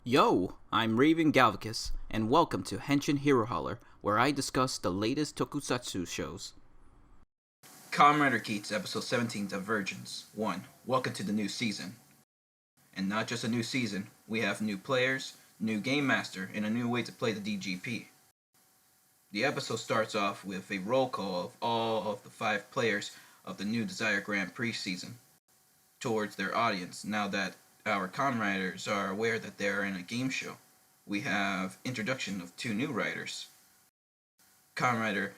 Yo, I'm Raven Galvicus, and welcome to Henshin Hero Holler, where I discuss the latest tokusatsu shows. Kamen Geats, ep.17, Divergence. 1. Welcome to the new season. And not just a new season, we have new players, new game master, and a new way to play the DGP. The episode starts off with a roll call of all of the 5 players of the new Desire Grand Prix season towards their audience now that our Kamen Riders are aware that they're in a game show. We have introduction of 2 new writers. Kamen Rider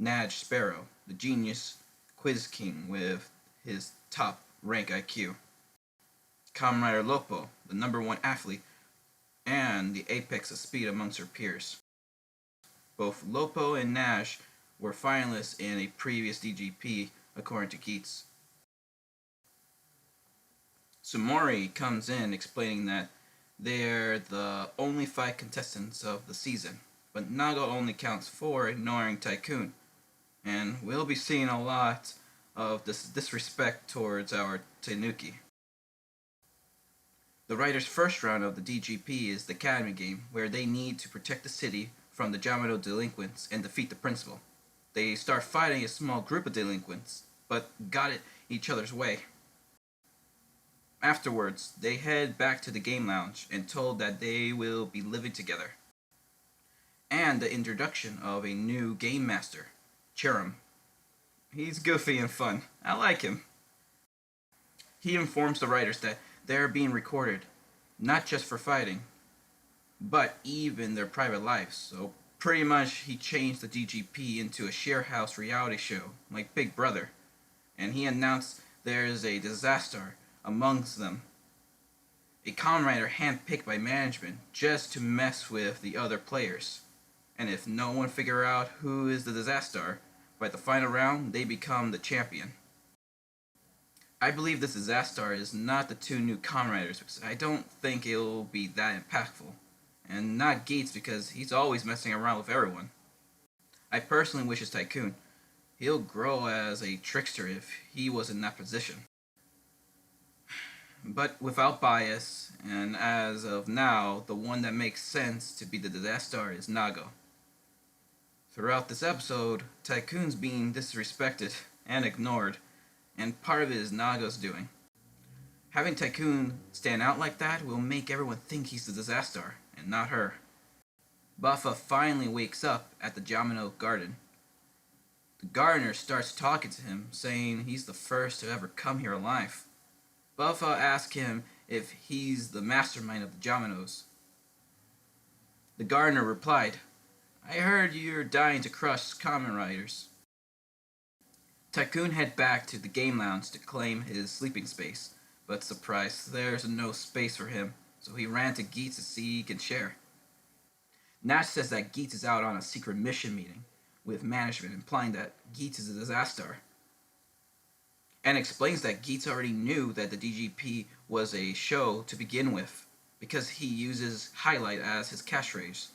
Naj Sparrow, the genius quiz king with his top rank IQ. Kamen Rider Lopo, the #1 athlete and the apex of speed amongst her peers. Both Lopo and Naj were finalists in a previous DGP according to Geats. Sumori comes in explaining that they're the only 5 contestants of the season, but Nago only counts 4, ignoring Tycoon, and we'll be seeing a lot of this disrespect towards our Tanuki. The writer's first round of the DGP is the Kamen game, where they need to protect the city from the Yamato delinquents and defeat the principal. They start fighting a small group of delinquents, but got it each other's way. Afterwards, they head back to the game lounge and told that they will be living together. And the introduction of a new game master, Cherim. He's goofy and fun. I like him. He informs the writers that they're being recorded, not just for fighting, but even their private lives. So pretty much he changed the DGP into a share house reality show, like Big Brother. And he announced there's a disaster amongst them. A Kamen Rider handpicked by management just to mess with the other players. And if no one figure out who is the disaster, by the final round they become the champion. I believe this disaster is not the 2 new Kamen Riders because I don't think it'll be that impactful. And not Geats because he's always messing around with everyone. I personally wish it's Tycoon. He'll grow as a trickster if he was in that position. But without bias, and as of now, the one that makes sense to be the disaster is Nago. Throughout this episode, Tycoon's being disrespected and ignored, and part of it is Nago's doing. Having Tycoon stand out like that will make everyone think he's the disaster, and not her. Buffa finally wakes up at the Yamato garden. The gardener starts talking to him, saying he's the first to ever come here alive. Buffa asks him if he's the mastermind of the Yamatos. The gardener replied, "I heard you're dying to crush Kamen Riders." Tycoon head back to the game lounge to claim his sleeping space, but surprise, there's no space for him, so he ran to Geats to see he can share. Nash says that Geats is out on a secret mission meeting with management, implying that Geats is a disaster, and explains that Geats already knew that the DGP was a show to begin with, because he uses Highlight as his catchphrase.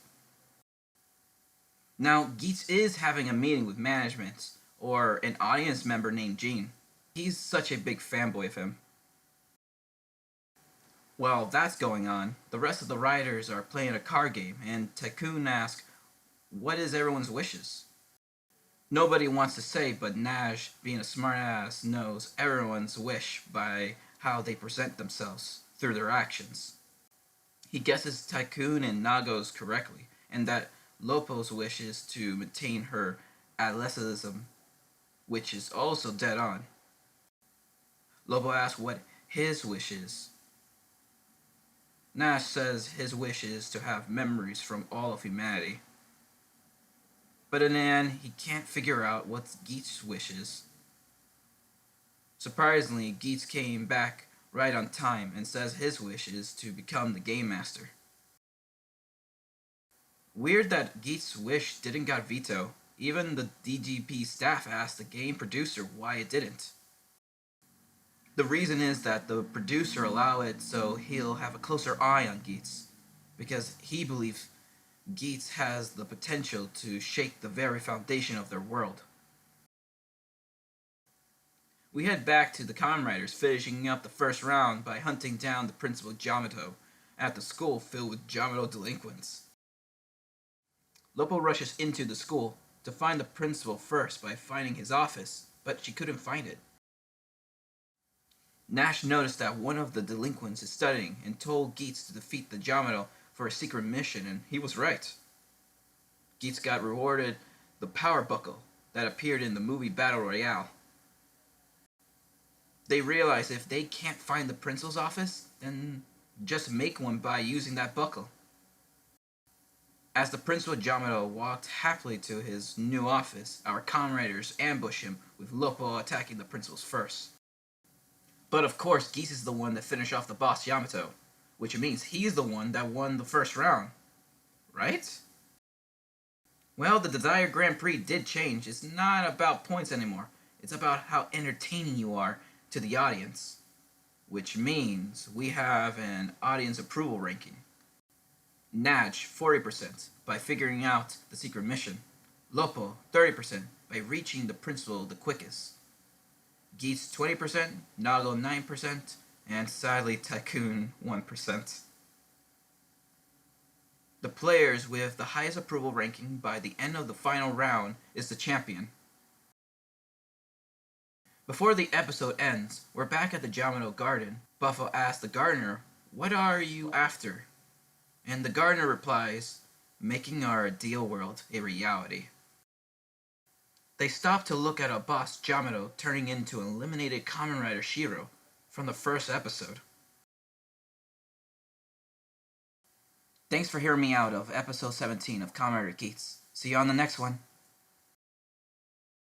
Now, Geats is having a meeting with management, or an audience member named Gene. He's such a big fanboy of him. While that's going on, the rest of the writers are playing a card game, and Tycoon asks, what is everyone's wishes? Nobody wants to say, but Naj, being a smartass, knows everyone's wish by how they present themselves through their actions. He guesses Tycoon and Nago's correctly, and that Lopo's wish is to maintain her adolescentism, which is also dead on. Lopo asks what his wish is. Nash says his wish is to have memories from all of humanity. But in the end, he can't figure out what Geats' wish is. Surprisingly, Geats came back right on time and says his wish is to become the game master. Weird that Geats' wish didn't get vetoed. Even the DGP staff asked the game producer why it didn't. The reason is that the producer allowed it so he'll have a closer eye on Geats, because he believes Geats has the potential to shake the very foundation of their world. We head back to the Kamen Riders finishing up the first round by hunting down the principal Yamato, at the school filled with Yamato delinquents. Lopo rushes into the school to find the principal first by finding his office, but she couldn't find it. Nash noticed that one of the delinquents is studying and told Geats to defeat the Yamato for a secret mission, and he was right. Geats got rewarded the power buckle that appeared in the movie Battle Royale. They realize if they can't find the principal's office, then just make one by using that buckle. As the principal Yamato walked happily to his new office, our Kamen Riders ambush him with Lopo attacking the principals first. But of course, Geats is the one that finished off the boss Yamato, which means he's the one that won the first round, right? Well, the Desire Grand Prix did change. It's not about points anymore. It's about how entertaining you are to the audience, which means we have an audience approval ranking. Naj 40% by figuring out the secret mission. Lopo 30% by reaching the principal the quickest. Geats 20%, Nago 9%, and sadly Tycoon 1%. The players with the highest approval ranking by the end of the final round is the champion. Before the episode ends, we're back at the Yamato garden. Buffo asks the gardener, "What are you after?" And the gardener replies, "Making our ideal world a reality." They stop to look at a boss Yamato turning into an eliminated Kamen Rider Shiro from the first episode. Thanks for hearing me out of episode 17 of Kamen Rider Geats. See you on the next one.